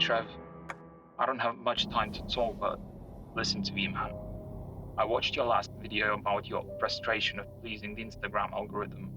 Trev, I don't have much time to talk, but listen to me, man. I watched your last video about your frustration of pleasing the Instagram algorithm,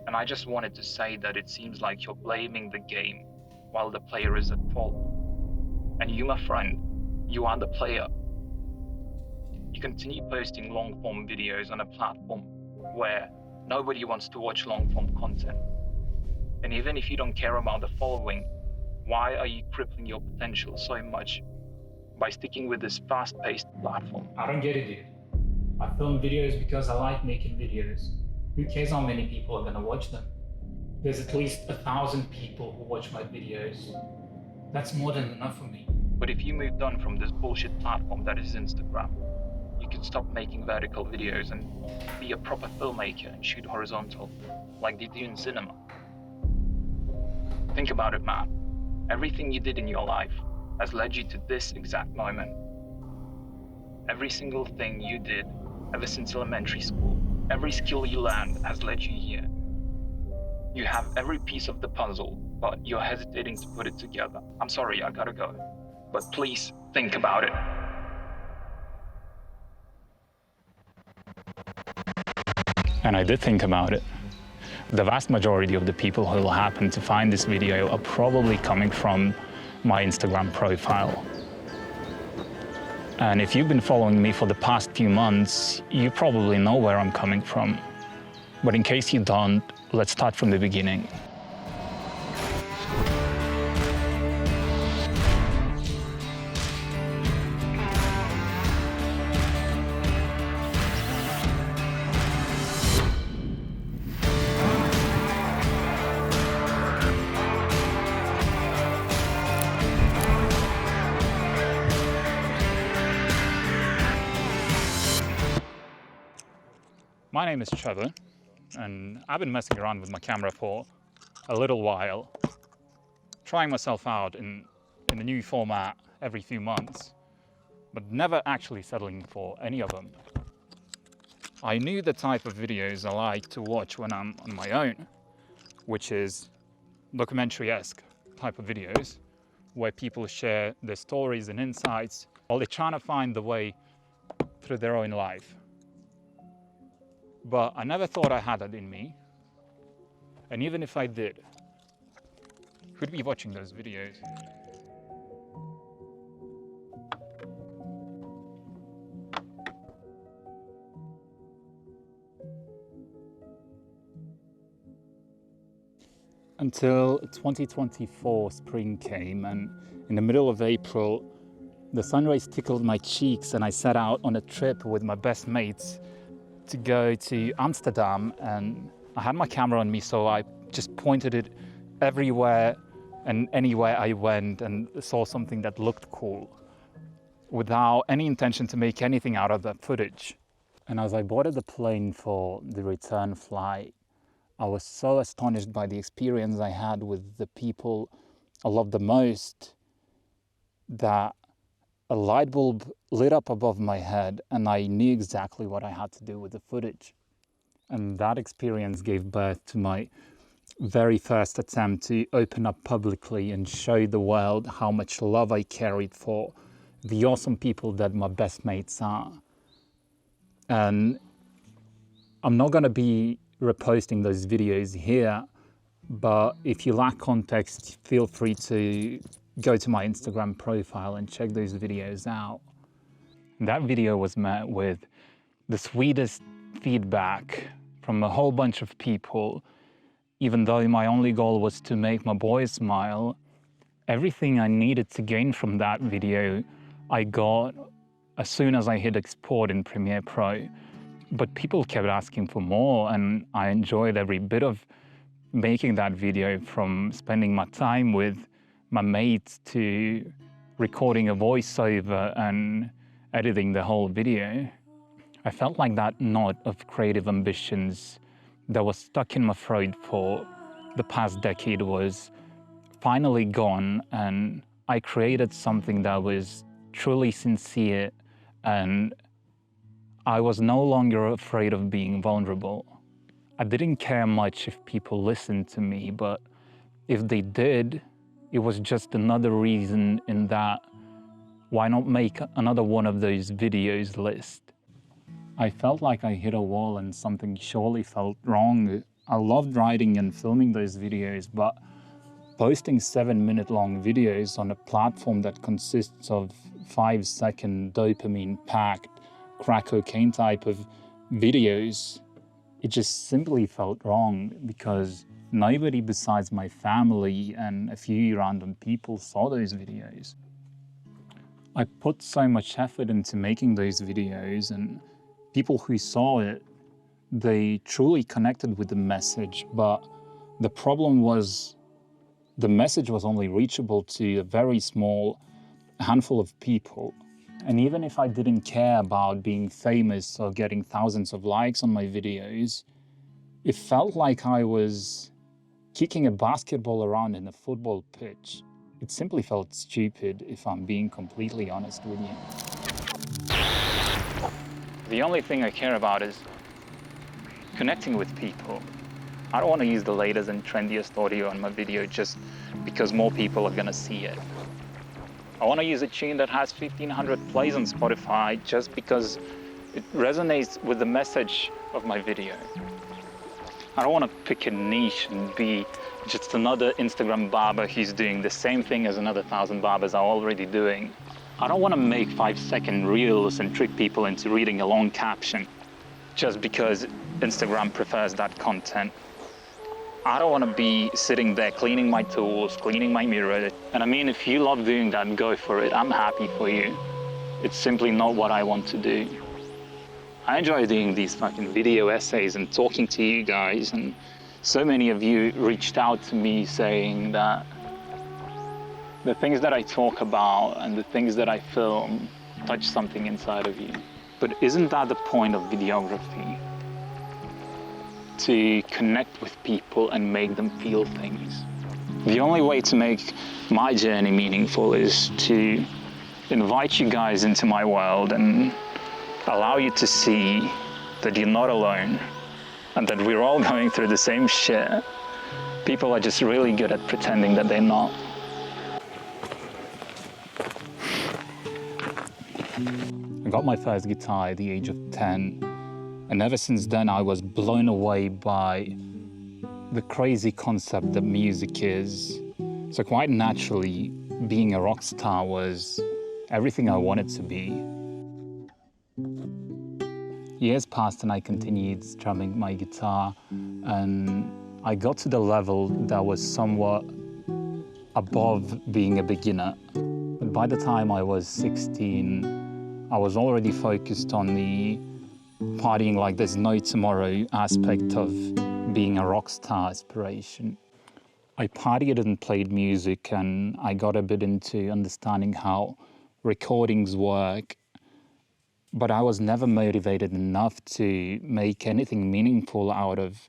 and I just wanted to say that it seems like you're blaming the game while the player is at fault. And you, my friend, you are the player. You continue posting long-form videos on a platform where nobody wants to watch long-form content. And even if you don't care about the following, why are you crippling your potential so much by sticking with this fast-paced platform? I don't get it, dude. I film videos because I like making videos. Who cares how many people are gonna watch them? There's at least 1,000 people who watch my videos. That's more than enough for me. But if you moved on from this bullshit platform that is Instagram, you could stop making vertical videos and be a proper filmmaker and shoot horizontal, like they do in cinema. Think about it, man. Everything you did in your life has led you to this exact moment. Every single thing you did ever since elementary school, every skill you learned has led you here. You have every piece of the puzzle, but you're hesitating to put it together. I'm sorry, I gotta go. But please think about it. And I did think about it. The vast majority of the people who will happen to find this video are probably coming from my Instagram profile. And if you've been following me for the past few months, you probably know where I'm coming from. But in case you don't, let's start from the beginning. My name is Trevor, and I've been messing around with my camera for a little while, trying myself out in a new format every few months, but never actually settling for any of them. I knew the type of videos I like to watch when I'm on my own, which is documentary-esque type of videos, where people share their stories and insights while they're trying to find the way through their own life. But I never thought I had that in me. And even if I did, who'd be watching those videos? Until 2024 spring came, and in the middle of April, the sun rays tickled my cheeks and I set out on a trip with my best mates to go to Amsterdam, and I had my camera on me, so I just pointed it everywhere and anywhere I went and saw something that looked cool without any intention to make anything out of that footage. And as I boarded the plane for the return flight, I was so astonished by the experience I had with the people I loved the most that a light bulb lit up above my head and I knew exactly what I had to do with the footage. And that experience gave birth to my very first attempt to open up publicly and show the world how much love I carried for the awesome people that my best mates are. And I'm not gonna be reposting those videos here, but if you lack context, feel free to go to my Instagram profile and check those videos out. That video was met with the sweetest feedback from a whole bunch of people. Even though my only goal was to make my boys smile, everything I needed to gain from that video, I got as soon as I hit export in Premiere Pro. But people kept asking for more, and I enjoyed every bit of making that video, from spending my time with my mates to recording a voiceover and editing the whole video. I felt like that knot of creative ambitions that was stuck in my throat for the past decade was finally gone, and I created something that was truly sincere, and I was no longer afraid of being vulnerable. I didn't care much if people listened to me, but if they did, it was just another reason in that why not make another one of those videos list. I felt like I hit a wall and something surely felt wrong. I loved writing and filming those videos, but posting 7-minute long videos on a platform that consists of 5-second dopamine-packed crack cocaine type of videos, it just simply felt wrong because nobody besides my family and a few random people saw those videos. I put so much effort into making those videos, and people who saw it, they truly connected with the message, but the problem was the message was only reachable to a very small handful of people. And even if I didn't care about being famous or getting thousands of likes on my videos, it felt like I was kicking a basketball around in a football pitch. It simply felt stupid, if I'm being completely honest with you. The only thing I care about is connecting with people. I don't want to use the latest and trendiest audio on my video just because more people are gonna see it. I want to use a tune that has 1,500 plays on Spotify just because it resonates with the message of my video. I don't want to pick a niche and be just another Instagram barber who's doing the same thing as another 1,000 barbers are already doing. I don't want to make 5-second reels and trick people into reading a long caption just because Instagram prefers that content. I don't want to be sitting there cleaning my tools, cleaning my mirror. And I mean, if you love doing that, go for it. I'm happy for you. It's simply not what I want to do. I enjoy doing these fucking video essays and talking to you guys, and so many of you reached out to me saying that the things that I talk about and the things that I film touch something inside of you. But isn't that the point of videography? To connect with people and make them feel things. The only way to make my journey meaningful is to invite you guys into my world and allow you to see that you're not alone and that we're all going through the same shit. People are just really good at pretending that they're not. I got my first guitar at the age of 10. And ever since then, I was blown away by the crazy concept that music is. So quite naturally, being a rock star was everything I wanted to be. Years passed and I continued strumming my guitar, and I got to the level that was somewhat above being a beginner. But by the time I was 16, I was already focused on the partying like there's no tomorrow aspect of being a rock star aspiration. I partied and played music, and I got a bit into understanding how recordings work, but I was never motivated enough to make anything meaningful out of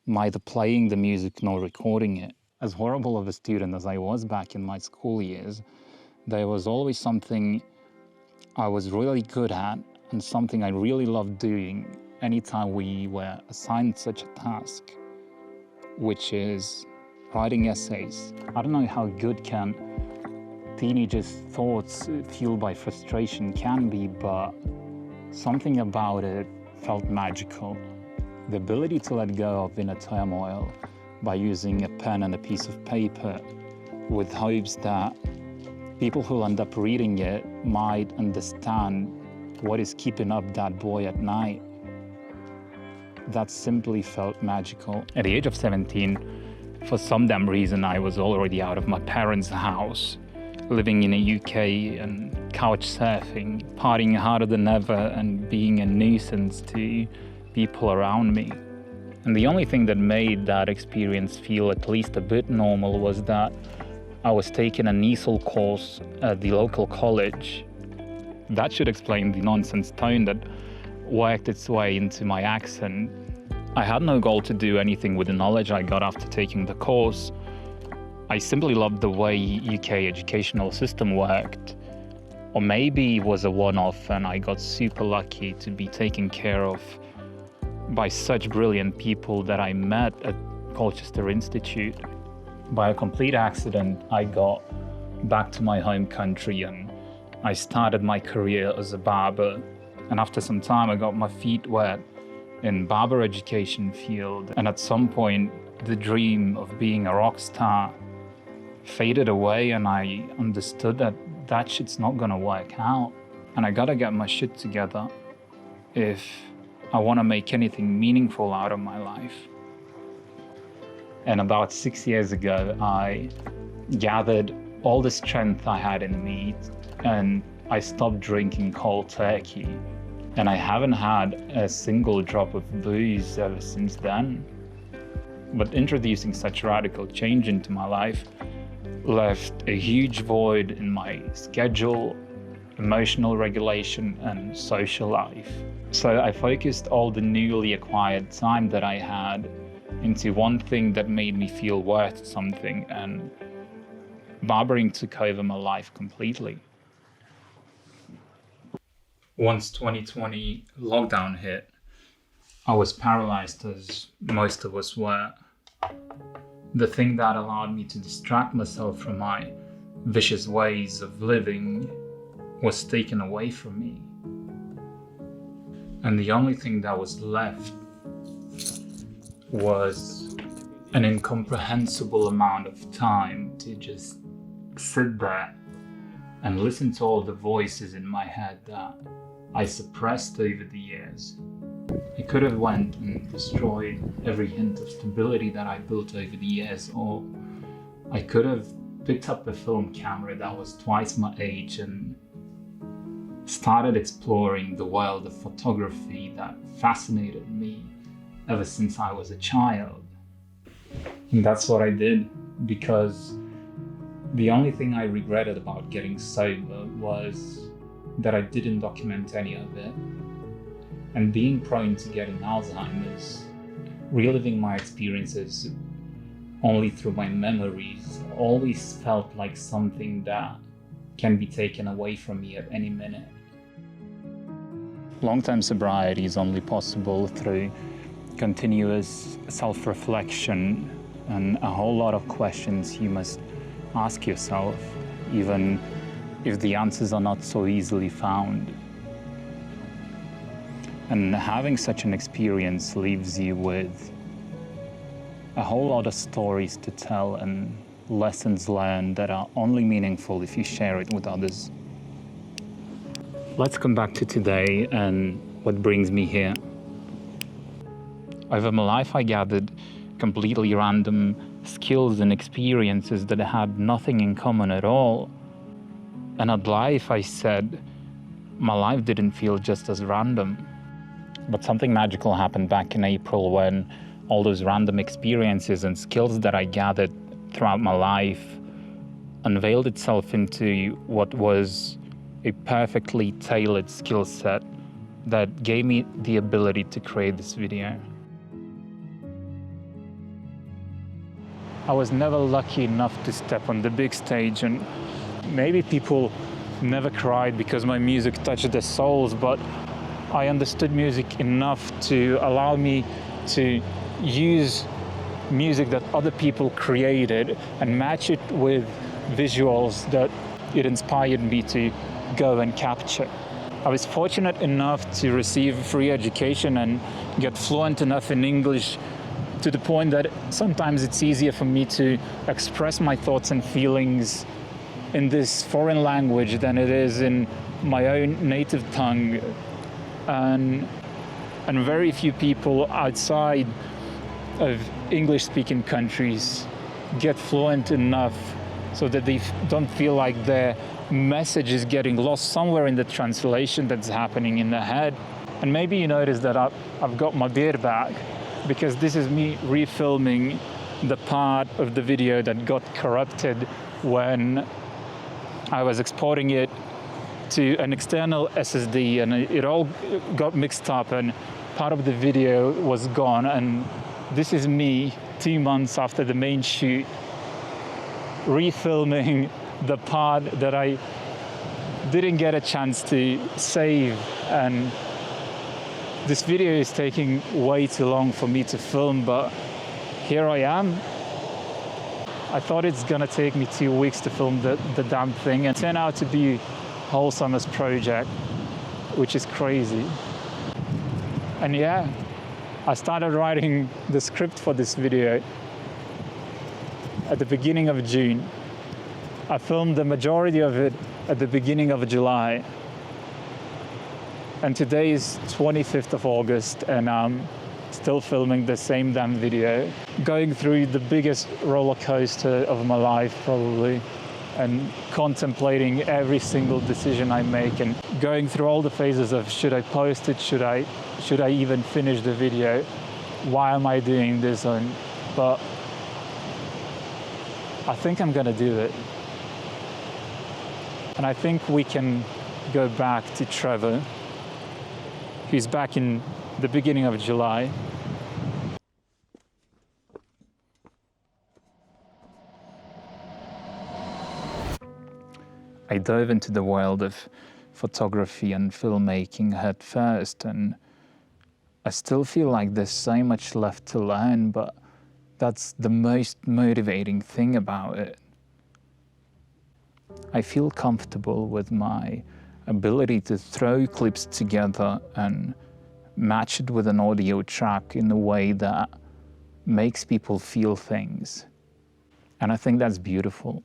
neither playing the music nor recording it. As horrible of a student as I was back in my school years, there was always something I was really good at and something I really loved doing anytime we were assigned such a task, which is writing essays. I don't know how good can teenagers' thoughts fueled by frustration can be, but something about it felt magical. The ability to let go of inner turmoil by using a pen and a piece of paper with hopes that people who'll end up reading it might understand what is keeping up that boy at night. That simply felt magical. At the age of 17, for some damn reason, I was already out of my parents' house, living in the UK and couch surfing, partying harder than ever and being a nuisance to people around me. And the only thing that made that experience feel at least a bit normal was that I was taking an ESOL course at the local college. That should explain the nonsense tone that worked its way into my accent. I had no goal to do anything with the knowledge I got after taking the course. I simply loved the way UK educational system worked. Or maybe it was a one-off and I got super lucky to be taken care of by such brilliant people that I met at Colchester Institute. by a complete accident, I got back to my home country and I started my career as a barber. And after some time, I got my feet wet in barber education field. And at some point, the dream of being a rock star faded away, and I understood that that shit's not gonna work out. And I gotta get my shit together if I wanna make anything meaningful out of my life. And about 6 years ago, I gathered all the strength I had in me and I stopped drinking cold turkey. And I haven't had a single drop of booze ever since then. But introducing such radical change into my life left a huge void in my schedule, emotional regulation, and social life. So I focused all the newly acquired time that I had into one thing that made me feel worth something, and barbering took over my life completely. Once 2020 lockdown hit, I was paralyzed, as most of us were. The thing that allowed me to distract myself from my vicious ways of living was taken away from me. And the only thing that was left was an incomprehensible amount of time to just sit there and listen to all the voices in my head that I suppressed over the years. I could have went and destroyed every hint of stability that I built over the years, or I could have picked up a film camera that was twice my age and started exploring the world of photography that fascinated me ever since I was a child. And that's what I did, because the only thing I regretted about getting sober was that I didn't document any of it. And being prone to getting Alzheimer's, reliving my experiences only through my memories always felt like something that can be taken away from me at any minute. Long-term sobriety is only possible through continuous self-reflection and a whole lot of questions you must ask yourself, even if the answers are not so easily found. And having such an experience leaves you with a whole lot of stories to tell and lessons learned that are only meaningful if you share it with others. Let's come back to today and what brings me here. Over my life, I gathered completely random skills and experiences that had nothing in common at all. And at life, I said, my life didn't feel just as random. But something magical happened back in April when all those random experiences and skills that I gathered throughout my life unveiled itself into what was a perfectly tailored skill set that gave me the ability to create this video. I was never lucky enough to step on the big stage, and maybe people never cried because my music touched their souls, but I understood music enough to allow me to use music that other people created and match it with visuals that it inspired me to go and capture. I was fortunate enough to receive free education and get fluent enough in English to the point that sometimes it's easier for me to express my thoughts and feelings in this foreign language than it is in my own native tongue. And very few people outside of English-speaking countries get fluent enough so that they don't feel like their message is getting lost somewhere in the translation that's happening in their head. And maybe you notice that I've got my beard back, because this is me refilming the part of the video that got corrupted when I was exporting it to an external SSD, and it all got mixed up and part of the video was gone. And this is me 2 months after the main shoot refilming the part that I didn't get a chance to save. And this video is taking way too long for me to film, but here I am. I thought it's gonna take me 2 weeks to film the damn thing, and it turned out to be whole summer's project, which is crazy. And yeah, I started writing the script for this video at the beginning of June. I filmed the majority of it at the beginning of July. And today is 25th of August, and I'm still filming the same damn video. Going through the biggest roller coaster of my life, probably, and contemplating every single decision I make, and going through all the phases of should I post it, should I even finish the video, why am I doing this, but I think I'm gonna do it. And I think we can go back to Trevor, who's back in the beginning of July. I dove into the world of photography and filmmaking head first, and I still feel like there's so much left to learn, but that's the most motivating thing about it. I feel comfortable with my ability to throw clips together and match it with an audio track in a way that makes people feel things. And I think that's beautiful.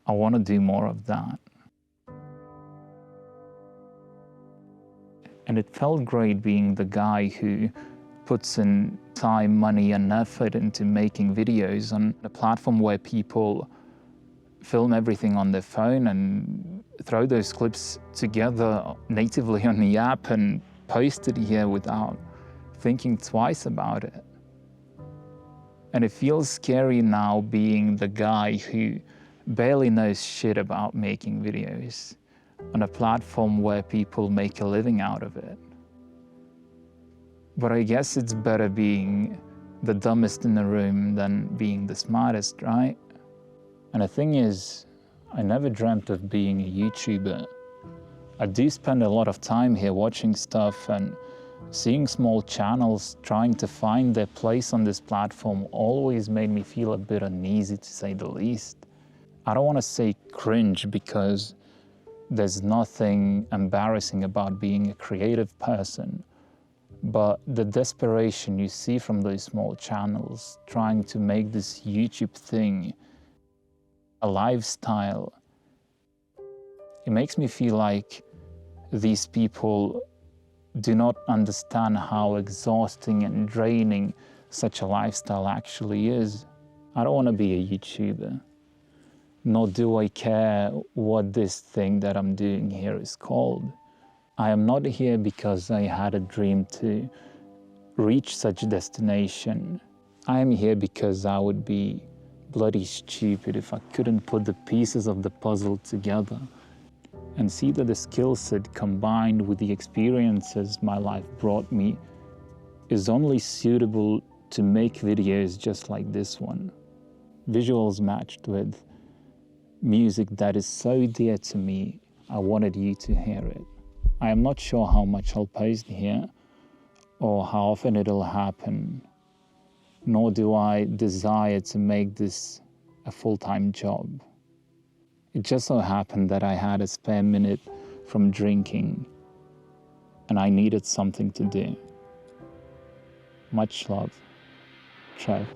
I want to do more of that. And it felt great being the guy who puts in time, money, and effort into making videos on a platform where people film everything on their phone and throw those clips together natively on the app and post it here without thinking twice about it. And it feels scary now being the guy who barely knows shit about making videos on a platform where people make a living out of it. But I guess it's better being the dumbest in the room than being the smartest, right? And the thing is, I never dreamt of being a YouTuber. I do spend a lot of time here watching stuff, and seeing small channels trying to find their place on this platform always made me feel a bit uneasy, to say the least. I don't want to say cringe, because there's nothing embarrassing about being a creative person, but the desperation you see from those small channels trying to make this YouTube thing a lifestyle, it makes me feel like these people do not understand how exhausting and draining such a lifestyle actually is. I don't want to be a YouTuber, nor do I care what this thing that I'm doing here is called. I am not here because I had a dream to reach such a destination. I am here because I would be bloody stupid if I couldn't put the pieces of the puzzle together and see that the skill set combined with the experiences my life brought me is only suitable to make videos just like this one. Visuals matched with music that is so dear to me, I wanted you to hear it. I am not sure how much I'll post here or how often it'll happen, nor do I desire to make this a full-time job. It just so happened that I had a spare minute from drinking and I needed something to do. Much love, Trev.